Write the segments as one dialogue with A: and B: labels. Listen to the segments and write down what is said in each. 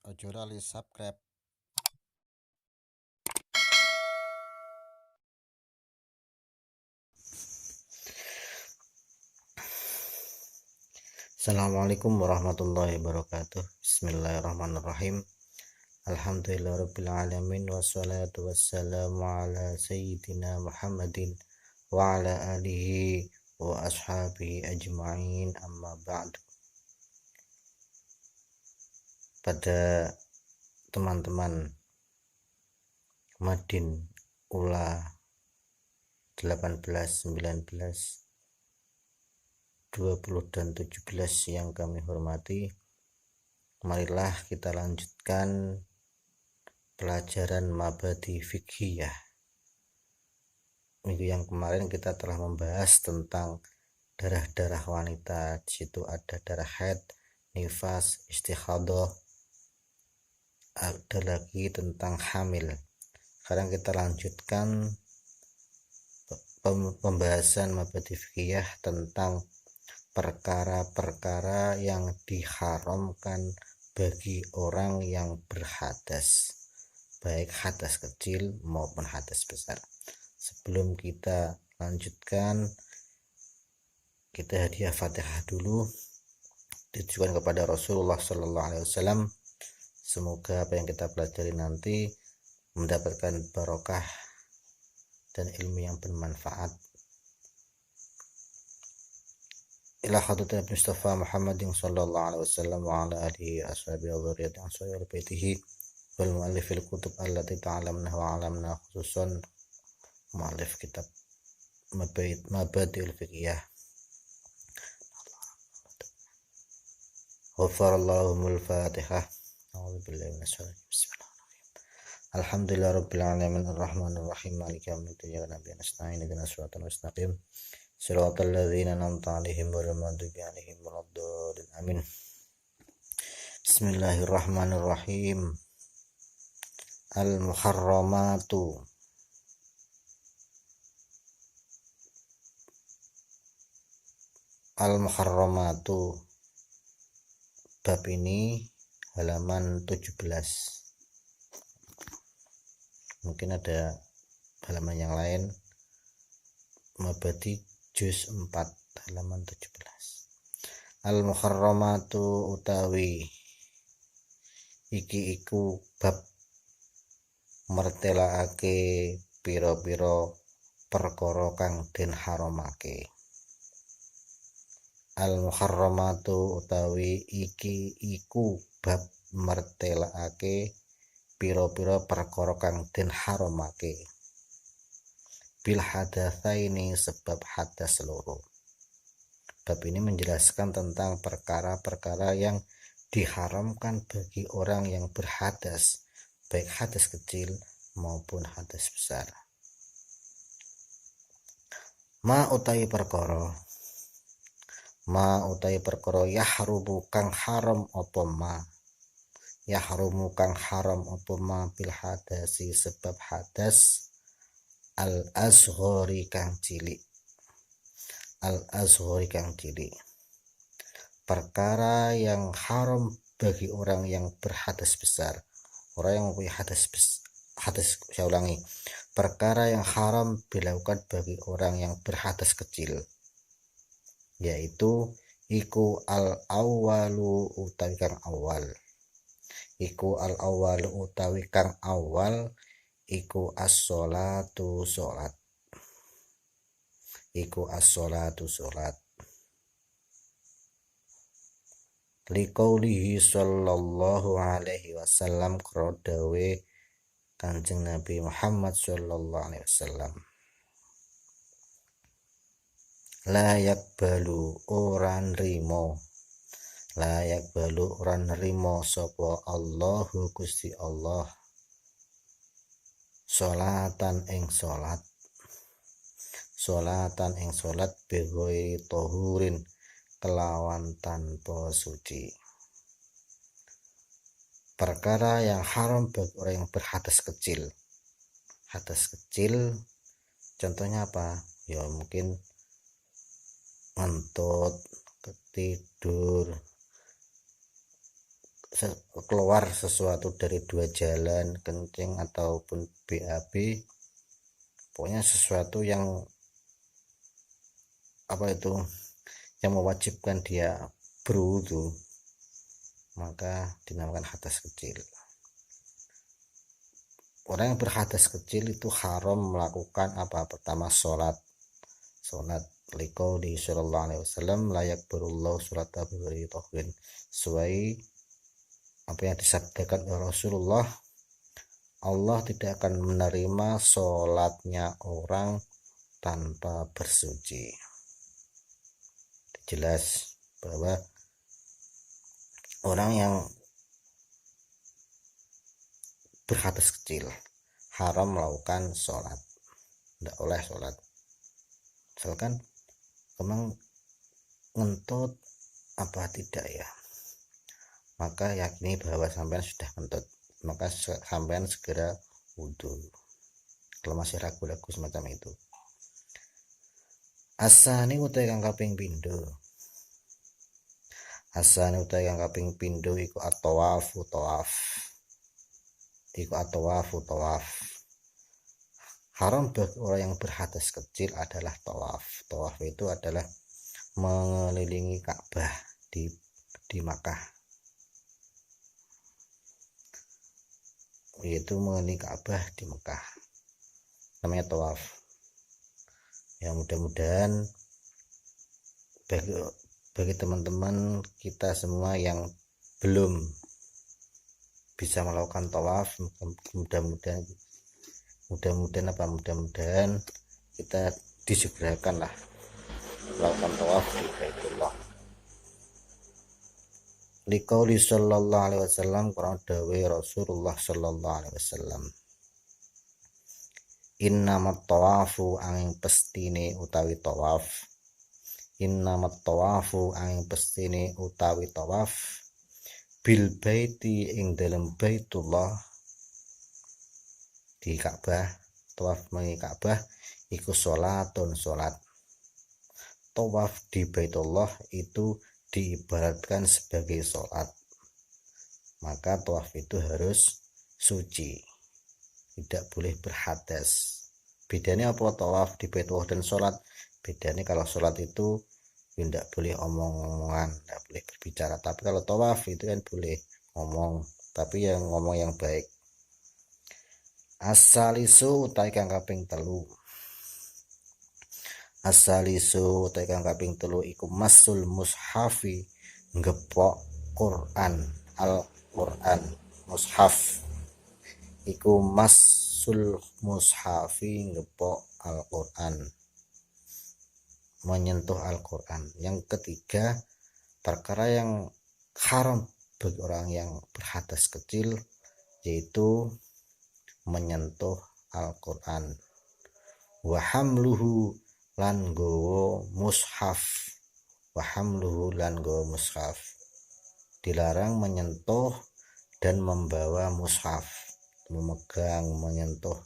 A: Ojo lali subscribe. Assalamualaikum warahmatullahi wabarakatuh. Bismillahirrahmanirrahim. Alhamdulillahirabbil alamin wassalatu wassalamu ala sayyidina Muhammadin wa ala alihi wa ashabihi ajma'in, amma ba'du. Pada teman-teman Madin Ula 18, 19, 20 dan 17 yang kami hormati, marilah kita lanjutkan pelajaran mabadi fiqhiyah. Minggu yang kemarin kita telah membahas tentang darah-darah wanita. Di situ ada darah haid, nifas, istikhadah, ada lagi tentang hamil. Sekarang kita lanjutkan pembahasan mabadi fiqhiyah tentang perkara-perkara yang diharamkan bagi orang yang berhadas, baik hadas kecil maupun hadas besar. Sebelum kita lanjutkan, kita hadiah Fatihah dulu ditujukan kepada Rasulullah Sallallahu Alaihi Wasallam. Semoga apa yang kita pelajari nanti mendapatkan barokah dan ilmu yang bermanfaat. Ila hadratin Mustafa Muhammadin sallallahu alaihi wasallam wa ala alihi ashabihi wa dzurriyyatihi wa sahbihi baitihi wal muallifil kutub allati ta'alamna wa 'alamna, khususan muallif kitab Mabadi'ul Fiqhiyah. Ghafarallahumul Fatihah. A'udzu billahi minasyaitonir rajim. Bismillahirrahmanirrahim. Alhamdulillahirabbil alamin arrahmanir rahim maliki yaumiddin iyyaka na'budu wa nasta'inu ihdinas siratal mustaqim siratal ladzina an'amta 'alaihim ghairil maghdubi 'alaihim waladdallin. Amin. Bismillahirrahmanirrahim. Al-muharramatu. Al-muharramatu. Bab ini halaman 17. Mungkin ada halaman yang lain. Mabadi juz 4 halaman 17. Al-muharramatu utawi iki iku bab mertelaake pira-pira perkara kang den haramake. Al-muharramatu utawi iki iku bab mertelaake pira-pira perkara kang den haramake. Bil hadatsaini, sebab hadas loro. Bab ini menjelaskan tentang perkara-perkara yang diharamkan bagi orang yang berhadas, baik hadas kecil maupun hadas besar. Ma utawi perkara yahrumu kang haram apa ma. Yahrumu kang haram apa ma bil hadasi, sebab hadas al-azghari kang cilik. Al-azghari kang cilik. Perkara yang haram bagi orang yang berhadas besar. Orang yang mempunyai saya ulangi. Perkara yang haram dilakukan bagi orang yang berhadas kecil, yaitu iku al-awwalu utawi kang awal. Iku al-awwalu utawi kang awal iku as-sholatu sholat. Iku as-sholatu sholat. Liqaulihi sallallahu alaihi wasallam, krodawe Kanjeng Nabi Muhammad sallallahu alaihi wasallam. La yakbalu oran rimo. La yakbalu oran rimo sapa Allahu Gusti Allah sholatan ing sholat. Sholatan ing sholat bigoi tohurin, kelawan tanpa suci. Perkara yang haram bagi orang yang berhadas kecil. Hadas kecil contohnya apa? Ya mungkin ngentut, ketidur, keluar sesuatu dari dua jalan, kencing ataupun BAB, pokoknya sesuatu yang yang mewajibkan dia berwudu, maka dinamakan hadas kecil. Orang yang berhadas kecil itu haram melakukan pertama sholat liqauli sallallahu alaihi wasallam layak berullah surata beri tohwin, sesuai apa yang disabdakan oleh Rasulullah, Allah tidak akan menerima sholatnya orang tanpa bersuci. Jelas bahwa orang yang berhadas kecil haram melakukan sholat, tidak oleh sholat. Misalkan memang ngentut tidak ya, maka yakini bahwa sampean sudah ngentut, maka sampean segera wudhu. Kalau masih ragu-ragu semacam itu. Asani utai kang kaping pindho. Asani utai kang kaping pindho iku at-tawafu tawaf. Iku at-tawafu tawaf. Haram bagi orang yang berhadas kecil adalah tawaf. Tawaf itu adalah mengelilingi Ka'bah di Makkah. Yaitu mengelilingi Ka'bah di Mekah. Namanya tawaf. Ya, mudah-mudahan bagi teman-teman kita semua yang belum bisa melakukan tawaf, mudah-mudahan kita disegerakan lah melakukan tawaf di Baitullah. Liqauli sallallahu alaihi wasallam, karena dawe Rasulullah sallallahu alaihi wasallam, innamat tawafu angin pestine utawi tawaf, innamat tawafu angin pestine utawi tawaf, bil baiti ing dalam Baitullah, di Ka'bah. Tawaf mengi Ka'bah iku sholatun sholat. Tawaf di Baitullah itu diibaratkan sebagai sholat, maka tawaf itu harus suci, tidak boleh berhadas. Bedanya apa tawaf di Baitullah dan sholat? Bedanya kalau sholat itu tidak boleh omong-omongan, tidak boleh berbicara, tapi kalau tawaf itu kan boleh ngomong, tapi yang ngomong yang baik. Asalisu utai kang kaping telu. Asalisu utai kang kaping telu iku masul mushafi, ngepok Quran, Al-Quran. Mushaf iku masul mushafi, ngepok Al-Quran, menyentuh Al-Quran. Yang ketiga, perkara yang haram bagi orang yang berhadas kecil yaitu menyentuh Al-Quran. Wa hamluhu lan gowo mushaf. Wa hamluhu lan gowo mushaf. Dilarang menyentuh dan membawa mushaf. Memegang, menyentuh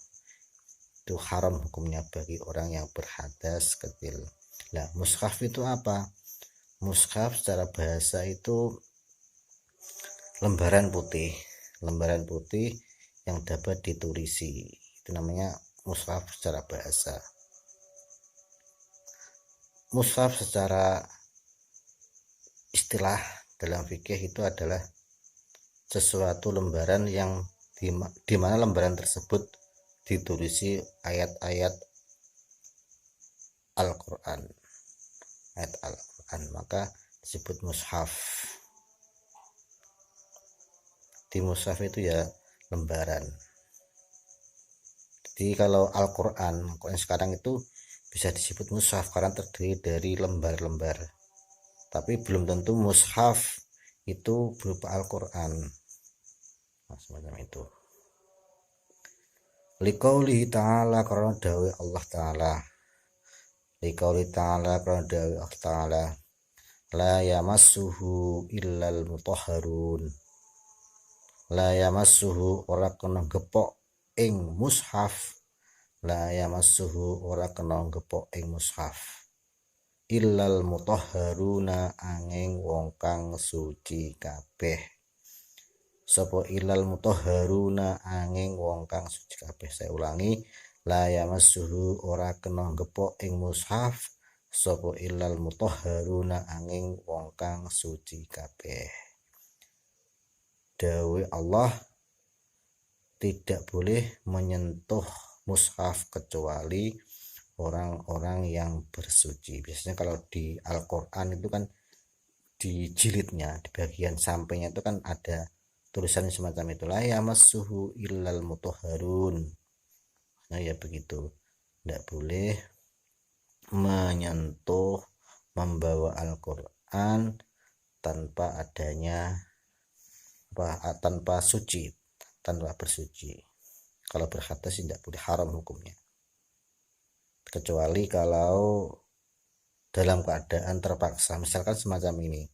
A: itu haram hukumnya bagi orang yang berhadas kecil. Nah, mushaf itu apa? Mushaf secara bahasa itu lembaran putih yang dapat ditulisi, itu namanya mushaf secara bahasa. Mushaf secara istilah dalam fikih itu adalah sesuatu lembaran yang di mana lembaran tersebut ditulisi ayat-ayat Al-Quran, maka disebut mushaf. Di mushaf itu ya lembaran. Jadi kalau Al-Quran sekarang itu bisa disebut mushaf karena terdiri dari lembar-lembar, tapi belum tentu mushaf itu berupa Al-Quran. Semacam itu. Liqauli ta'ala, karena dawai Allah ta'ala. Liqauli ta'ala, karena dawai Allah ta'ala, la yamassuhu illal mutahharun. La yamassuhu ora kena gepok ing mushaf. La yamassuhu ora kena gepok ing mushaf illal mutahharuna angin wong kang suci kabeh. sapa ilal mutahharuna angin wong kang suci kabeh. Saya ulangi, la yamassuhu ora kena ngepok ing mushaf sapa ilal mutahharuna angin wong kang suci kabeh. Dawuh Allah, tidak boleh menyentuh mushaf kecuali orang-orang yang bersuci. Biasanya kalau di Al-Qur'an itu kan di jilidnya, di bagian sampingnya itu kan ada tulisan semacam itu, la yamassuhu illal mutahharun. Nah ya begitu, tidak boleh menyentuh, membawa Al-Qur'an tanpa adanya tanpa suci, tanpa bersuci. Kalau berhadas tidak boleh, haram hukumnya. Kecuali kalau dalam keadaan terpaksa, misalkan semacam ini,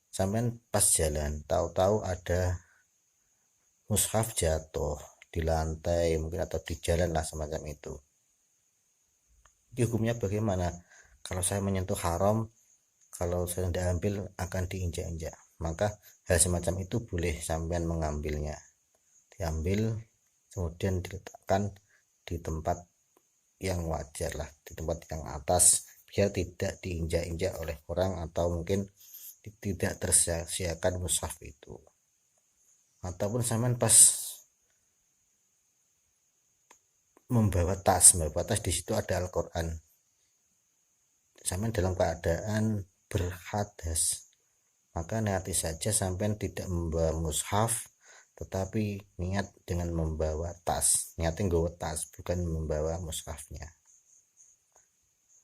A: sampean pas jalan tahu-tahu ada mushaf jatuh di lantai mungkin atau di jalan lah semacam itu. Ini hukumnya bagaimana? Kalau saya menyentuh haram, kalau saya tidak ambil akan diinjak-injak. Maka hal semacam itu boleh sampean mengambilnya, diambil kemudian diletakkan di tempat yang wajar lah, di tempat yang atas, biar tidak diinjak-injak oleh orang atau mungkin tidak tersia-siakan mushaf itu. Ataupun sampean pas membawa tas di situ ada Al-Qur'an, sampean dalam keadaan berhadas, maka niati saja sampean tidak membawa mushaf tetapi niat dengan membawa tas, niatnya nggawa tas bukan membawa mushafnya.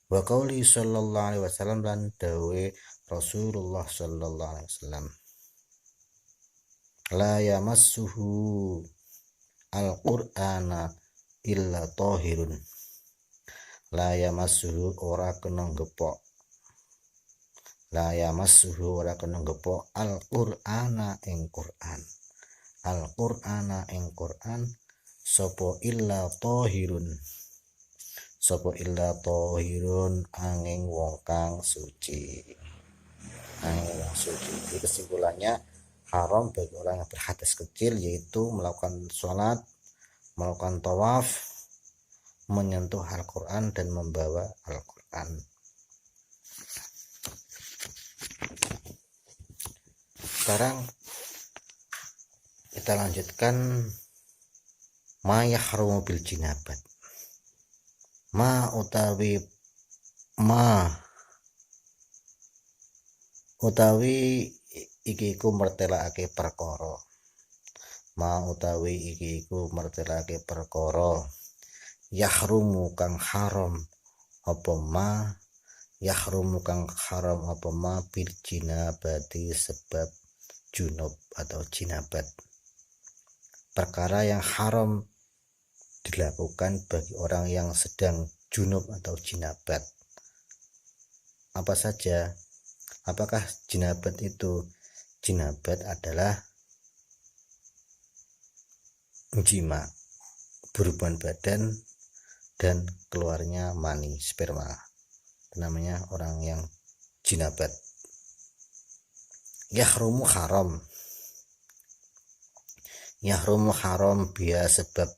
A: Wa qauli sallallahu alaihi wasallam, lan dawe Rasulullah sallallahu alaihi wasallam, la yamassuhu al-Qur'ana illa tahirun. La yamassuhu ora kena ngepok, la yamassuhu ora kena ngepok al-Qur'ana ing Qur'an, al-Qur'ana ing Qur'an sapa illa tahirun, sapa illa tahirun angin wong kang suci, angin wong suci. Jadi kesimpulannya, haram bagi orang yang berhadas kecil yaitu melakukan sholat, melakukan tawaf, menyentuh Al-Qur'an dan membawa Al-Qur'an. Sekarang kita lanjutkan ma yahrumu bil jinabat. Ma utawi iki iku mertelake perkara. Ma utawi iki iku mertelake perkara yahrumu kang haram apa ma, yahrumu kang haram apa ma bil jinabati sebab junub atau jinabat. Perkara yang haram dilakukan bagi orang yang sedang junub atau jinabat. Apa saja? Apakah jinabat itu? Jinabat adalah jima, berhubungan badan dan keluarnya mani, sperma. Itu namanya orang yang jinabat. Yahrumu haram. Yahrumu haram biya sebab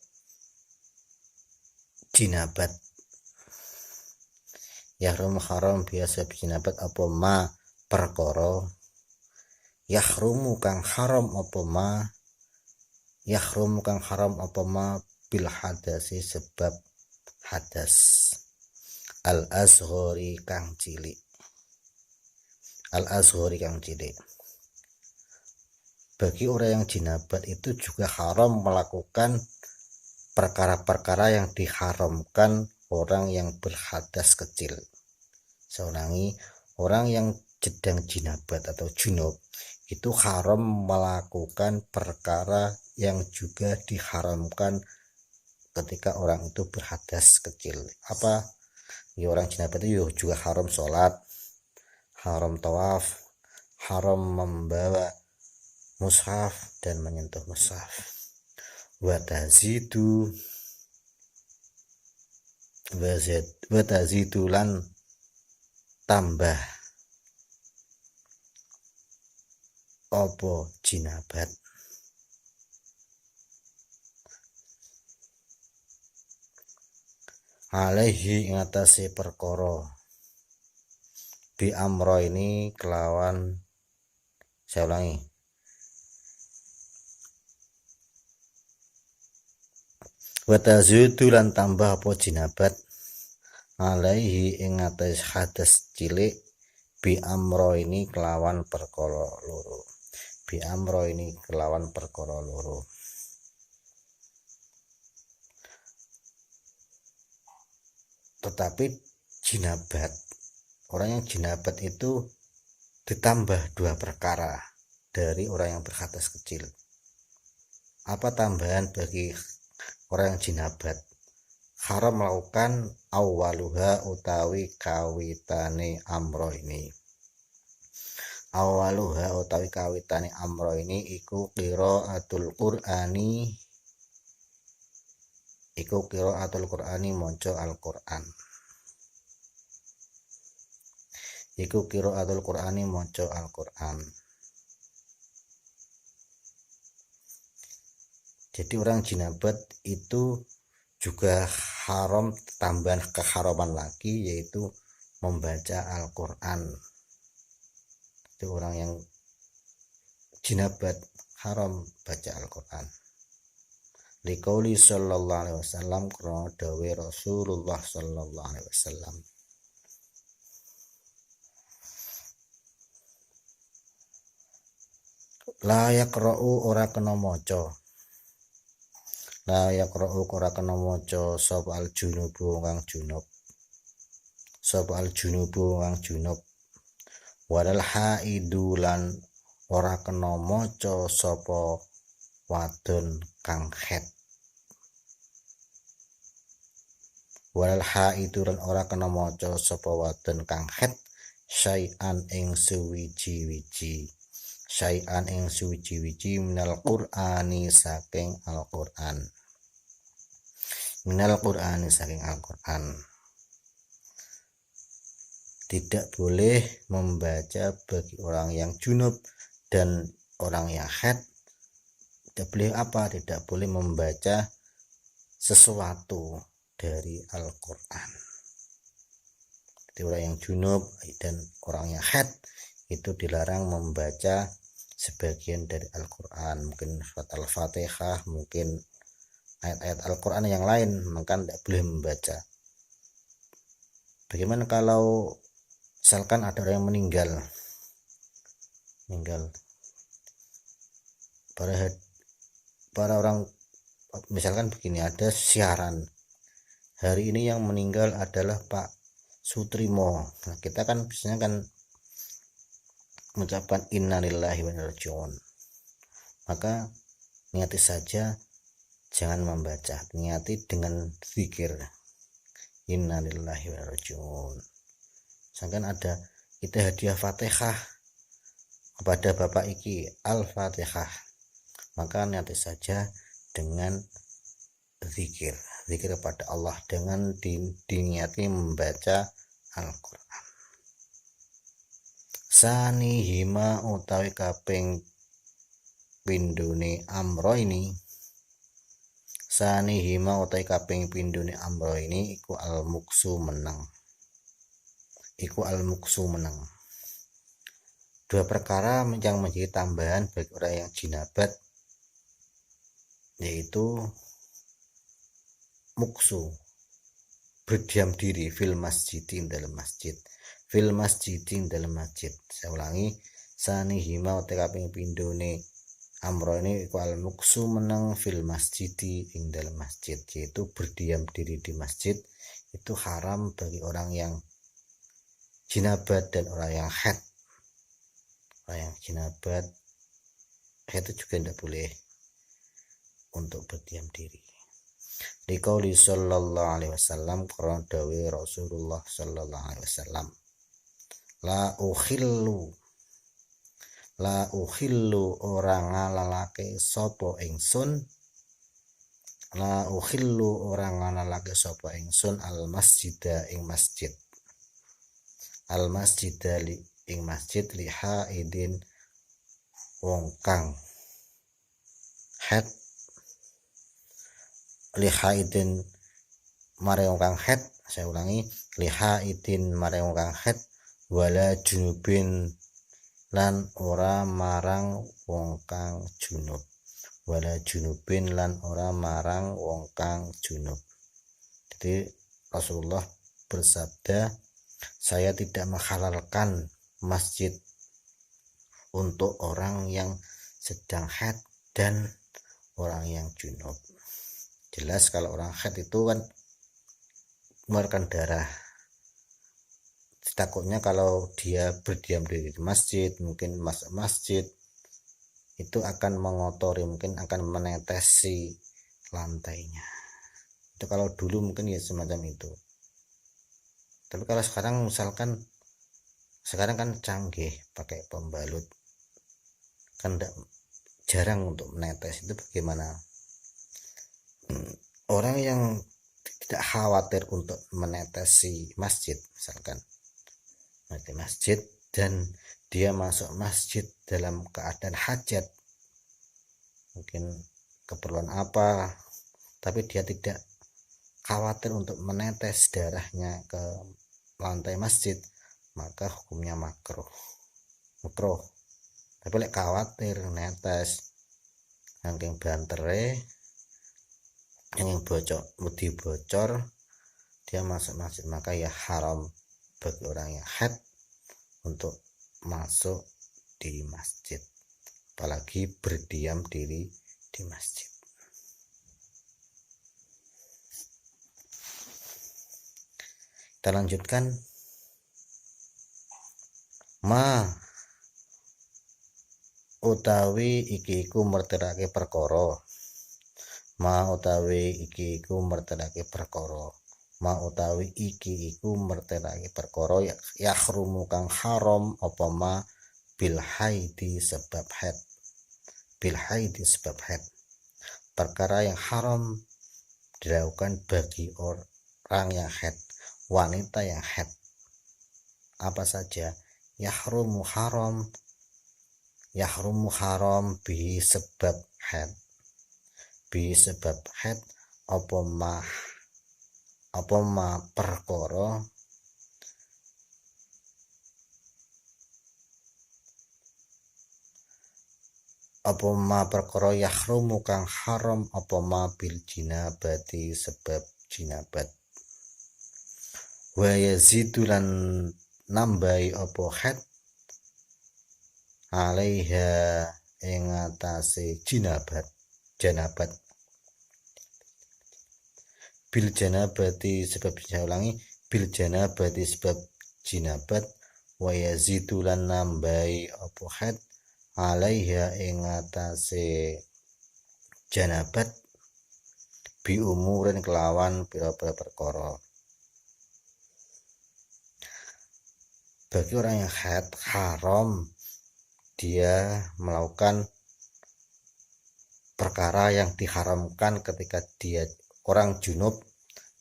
A: jinabat. Yahrumu haram biya sebab jinabat apa ma perkara. Yahrumu kang haram apa ma, yahrumu kang haram apa ma bil hadasi sebab hadas. Al azghari kang cilik. Al azghari kang cilik. Bagi orang yang jinabat itu juga haram melakukan perkara-perkara yang diharamkan orang yang berhadas kecil. Seulangi, orang yang sedang jinabat atau junub itu haram melakukan perkara yang juga diharamkan ketika orang itu berhadas kecil. Apa? Ya, orang jinabat itu juga haram sholat, haram tawaf, haram membawa mushaf dan menyentuh mushaf. Watazidu lan tambah apa jinabat. alaihi ngatasi perkara bi amro ini kelawan, saya ulangi, wa tazudu lan tambah apa jinabat alaihi ing atas hadas cilik bi amro ini kelawan perkara loro, bi amro ini kelawan perkara loro. Tetapi jinabat, orang yang jinabat itu ditambah 2 perkara dari orang yang berhadas kecil. Apa tambahan bagi orang yang jinabat? Haram melakukan awaluha utawi kawitane amro ini. Awaluha utawi kawitane amro ini iku qiraatul Qur'ani, iku qiraatul Qur'ani maca Al-Qur'an. Iku qiraatul Qur'ani maca Al-Qur'an. Jadi orang jinabat itu juga haram, tambahan keharaman lagi yaitu membaca Al-Qur'an. Itu orang yang jinabat haram baca Al-Qur'an. Liqauli sallallahu alaihi wasallam, karena dawuh Rasulullah sallallahu alaihi wasallam, la yaqra'u ora kena maca, la yaqra'u ora kena maca sapa al junubu kang junub, sapa al junubu kang junub, walal haidu lan ora kena maca sapa wadon kang haid, walal haidu lan ora kena maca sapa wadon kang haid syai'an ing suwiji-wiji, syai'an ing suwiji-wiji minal Qur'ani saking Al-Qur'an, minal Qur'ani saking Al-Qur'an. Tidak boleh membaca bagi orang yang junub dan orang yang haid. Tidak boleh apa? Tidak boleh membaca sesuatu dari Al-Qur'an. Jadi orang yang junub dan orang yang haid itu dilarang membaca sebagian dari Al-Qur'an, mungkin surat Al-Fatihah, mungkin ayat-ayat Al-Qur'an yang lain, maka tidak boleh membaca. Bagaimana kalau misalkan ada orang yang meninggal para orang, misalkan begini, ada siaran hari ini yang meninggal adalah Pak Sutrimo. Nah, kita kan biasanya kan mengucapkan innalillahi wa inna ilaihi raji'un. Maka niati saja, jangan membaca, niati dengan zikir innalillahi wa inna ilaihi raji'un. Misalkan ada kita hadiah Fatihah kepada Bapak Iki, Al-Fatihah, maka niati saja dengan zikir kepada Allah, dengan diniati membaca Al-Qur'an. Sani hima utawi kaping pindune amro ini, sani hima utawi kaping pindune amro ini iku al-muksu menang, iku al-muksu menang. 2 perkara yang menjadi tambahan bagi orang yang jinabat yaitu muksu, berdiam diri, fil masjidin dalam masjid, fil masjidin dalam masjid. Saya ulangi, sani hima utawi kaping pindone amro ini iku al muksu menang fil masjidi ing dalam masjid, yaitu berdiam diri di masjid. Itu haram bagi orang yang jinabat dan orang yang haid. Orang yang jinabat itu juga tidak boleh untuk berdiam diri. Liqauli sallallahu alaihi wasallam, karena dawuh Rasulullah sallallahu alaihi wasallam, la ukhillu orang ngalalake sapa ingsun, la ukhillu orang ngalalake sapa ingsun al masjida ing masjid, al masjida ing masjid li haidin wong kang haid, li haidin maring kang haid, saya ulangi, liha idin maring kang haid, wala junubin lan ora marang wong kang junub, wala junubin lan ora marang wong kang junub. Jadi Rasulullah bersabda, saya tidak menghalalkan masjid untuk orang yang sedang haid dan orang yang junub. Jelas kalau orang haid itu kan mengeluarkan darah, takutnya kalau dia berdiam diri di masjid, mungkin masuk masjid itu akan mengotori, mungkin akan menetesi lantainya. Itu kalau dulu mungkin ya semacam itu. Tapi kalau sekarang misalkan sekarang kan canggih pakai pembalut, kan jarang untuk menetes. Itu bagaimana orang yang tidak khawatir untuk menetesi masjid, misalkan di masjid dan dia masuk masjid dalam keadaan hajat, mungkin keperluan apa, tapi dia tidak khawatir untuk menetes darahnya ke lantai masjid, maka hukumnya makruh. Tapi lek khawatir netes saking bantere yang bocor dia masuk masjid, maka ya haram bagi orang yang haid untuk masuk di masjid, apalagi berdiam diri di masjid. Kita lanjutkan. Ma utawi iki iku mertelake perkara, ma utawi iki iku mertelake perkara, ma utawi iki iku mertelake perkara yahrumu kang haram apa ma bil haidi sebab haid, bil haidi sebab haid, perkara yang haram dilakukan bagi orang yang haid, wanita yang haid. Apa saja? Yahrumu haram bi sebab haid, bi sebab haid apa ma perkara yahrumu kang haram apa ma bil jinabati sebab jinabat, wa yazidu lan nambahi apa haid alaiha ing atase janabat bil janabati sebab, saya ulangi, bil janabati sebab jinabat, wa yazidu lan nambahi apa haid alaiha ing atase janabat bi umurin kelawan pira-pira perkara. Bagi orang yang haid haram dia melakukan perkara yang diharamkan ketika dia orang junub,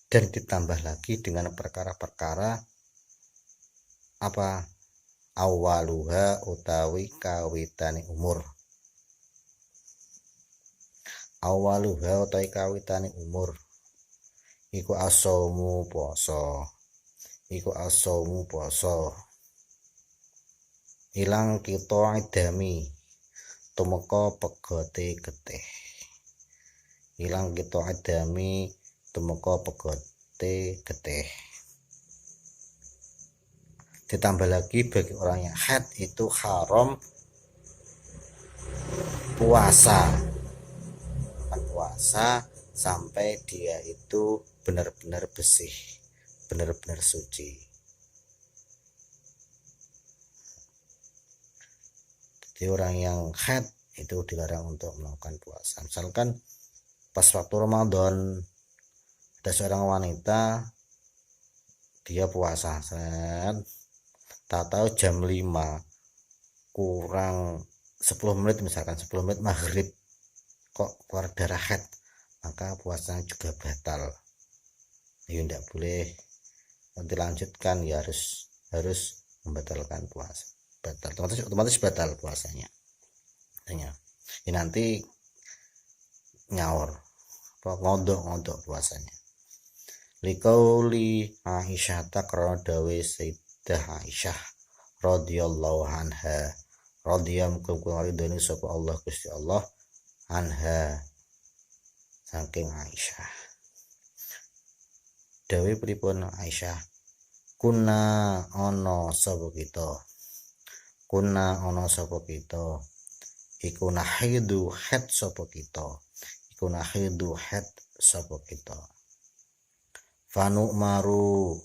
A: dan ditambah lagi dengan perkara-perkara apa awaluha utawi kawitane umur, awaluha utawi kawitane umur iku asomu poso, ilang kita idami tumeka pegote getih, ilang kita idami tumeka pegote getih. Ditambah lagi bagi orang yang haid itu haram puasa sampai dia itu benar-benar bersih, benar-benar suci. Jadi orang yang haid itu dilarang untuk melakukan puasa. Misalkan pas waktu Ramadan ada seorang wanita dia puasa, tak tahu jam 5 kurang 10 menit, misalkan 10 menit maghrib kok keluar darah haid, maka puasanya juga batal. Ya tidak boleh dilanjutkan, ya harus membatalkan puasa, batal, otomatis batal puasanya. Ya, nanti nyaur ngodok puasanya. liqauli Aisyah takrona dawe Sayyidah Aisyah radhiyallahu anha radhiyallahu ridhoni sapa Allah Gusti Allah anha saking Aisyah. Dawe pripun Aisyah, kuna ana sapa kita iku nahidu het sapa kita fanu maru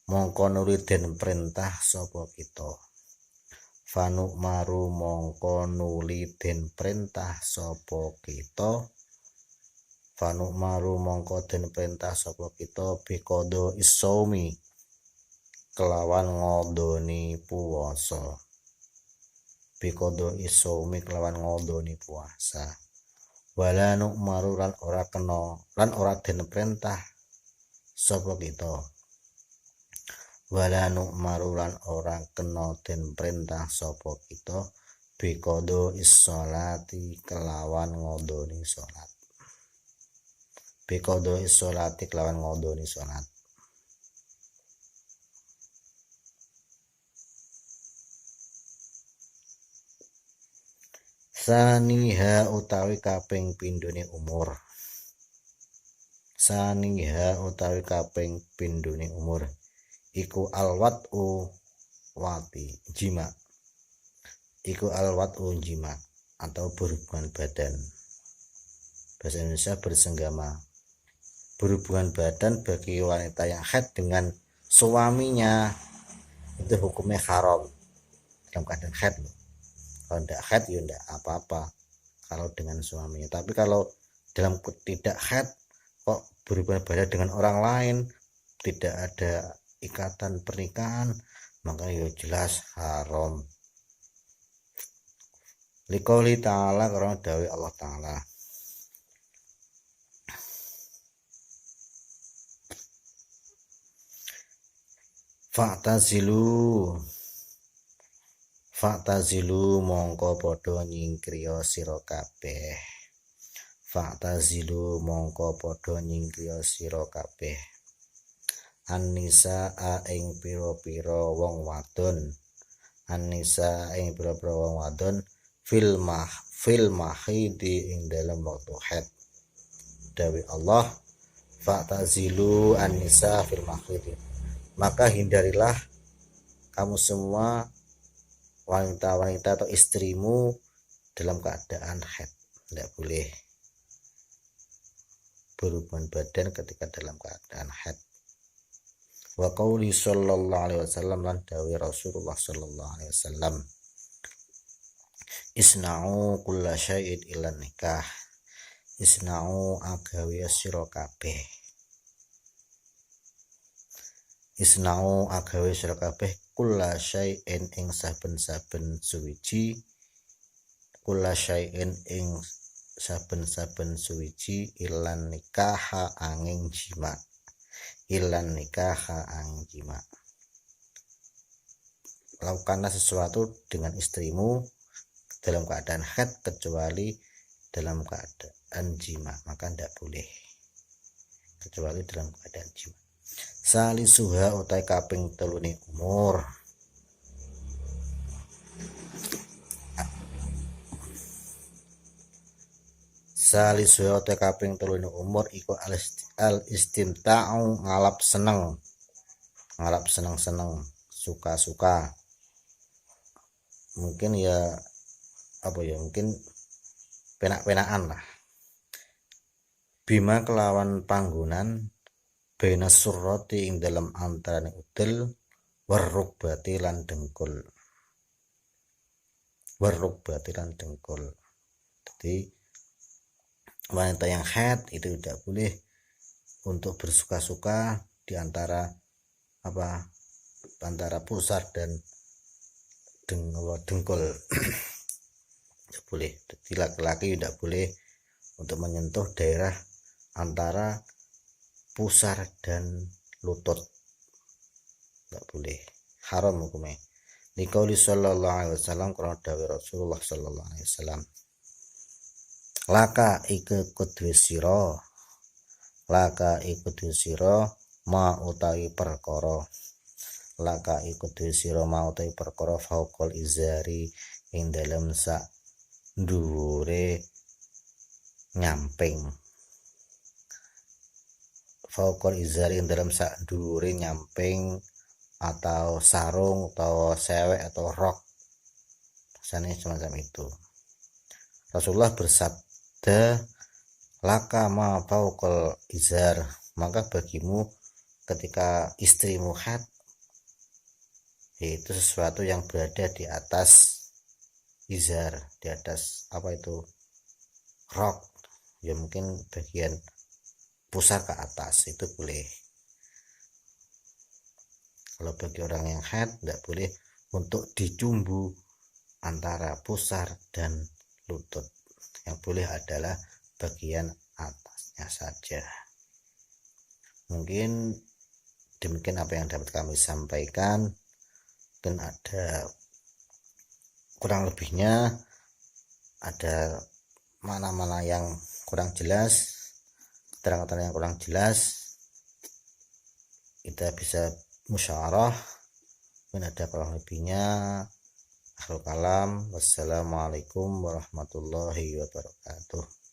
A: mongko nuli den perintah sapa kita bikodo isomi kelawan ngodoni puasa wala nu'maru lan ora den perintah sapa kita bikodo isolati kelawan ngodoni salat saniha utawi kaping pindhone umur iku alwatu jima atau berhubungan badan. Bahasa Indonesia berhubungan badan bagi wanita yang haid dengan suaminya itu hukumnya haram dalam keadaan haid loh. Kalau tidak haid ya tidak apa-apa kalau dengan suaminya, tapi kalau dalam tidak haid kok berhubungan badan dengan orang lain, tidak ada ikatan pernikahan, maka ya jelas haram. Liqouli ta'ala karena dawuh Allah Ta'ala Fa'tazilu mongko padha nyingkriya sira kabeh An-nisa ing pira-pira wong wadon fil mahidi ing dalam waktu haid. Dawuh Allah fa'tazilu an-nisa fil mahidi, maka hindarilah kamu semua wanita-wanita atau istrimu dalam keadaan haid. Tidak boleh berhubungan badan ketika dalam keadaan haid. Wa qauli sallallahu alaihi wasallam lan dawuh Rasulullah sallallahu alaihi wasallam isna'u kulla syai'in illa nikah. Isna'u agawe sira kabeh kulla syai'in ing saben-saben suwiji ilan nikaha angin jima lakukanlah sesuatu dengan istrimu dalam keadaan haid kecuali dalam keadaan jima, maka tidak boleh kecuali dalam keadaan jima. Salisuha utai kaping telune umur iku al istimta'u ngalap seneng suka-suka, mungkin mungkin penak-penakan lah, bima kelawan panggonan baina surrati ing dalam antarané udel warrukbati lan dengkul. Jadi wanita yang haid itu tidak boleh untuk bersuka-suka di antara pusar dan dengkul. Tidak boleh. Jadi laki-laki tidak boleh untuk menyentuh daerah antara pusar dan lutut, tidak boleh, haram hukumnya. Liqauli sallallahu alaihi wasallam karena dawuh Rasulullah sallallahu alaihi wasallam laka ike kudwe sira laka iku sira ma utawi perkara, laka iku sira ma utawi perkara fauqal izari ing dalem sak dhuwure nyamping, fauqal izari ing dalem sak dhuwure nyamping atau sarung atau sewek atau rok, misalnya semacam itu. Rasulullah bersabda, laka ma fauqal izar, maka bagimu ketika istrimu haid, yaitu sesuatu yang berada di atas izar, di atas apa itu, rok, ya mungkin bagian pusar ke atas, itu boleh. Kalau bagi orang yang haid tidak boleh untuk dicumbu antara pusar dan lutut, yang boleh adalah bagian atasnya saja. Mungkin demikian apa yang dapat kami sampaikan, dan ada kurang lebihnya, ada mana-mana yang kurang jelas, keterangan yang kurang jelas, kita bisa musyawarah. Mungkin ada kurang lebihnya. Akhirul kalam, wassalamualaikum warahmatullahi wabarakatuh.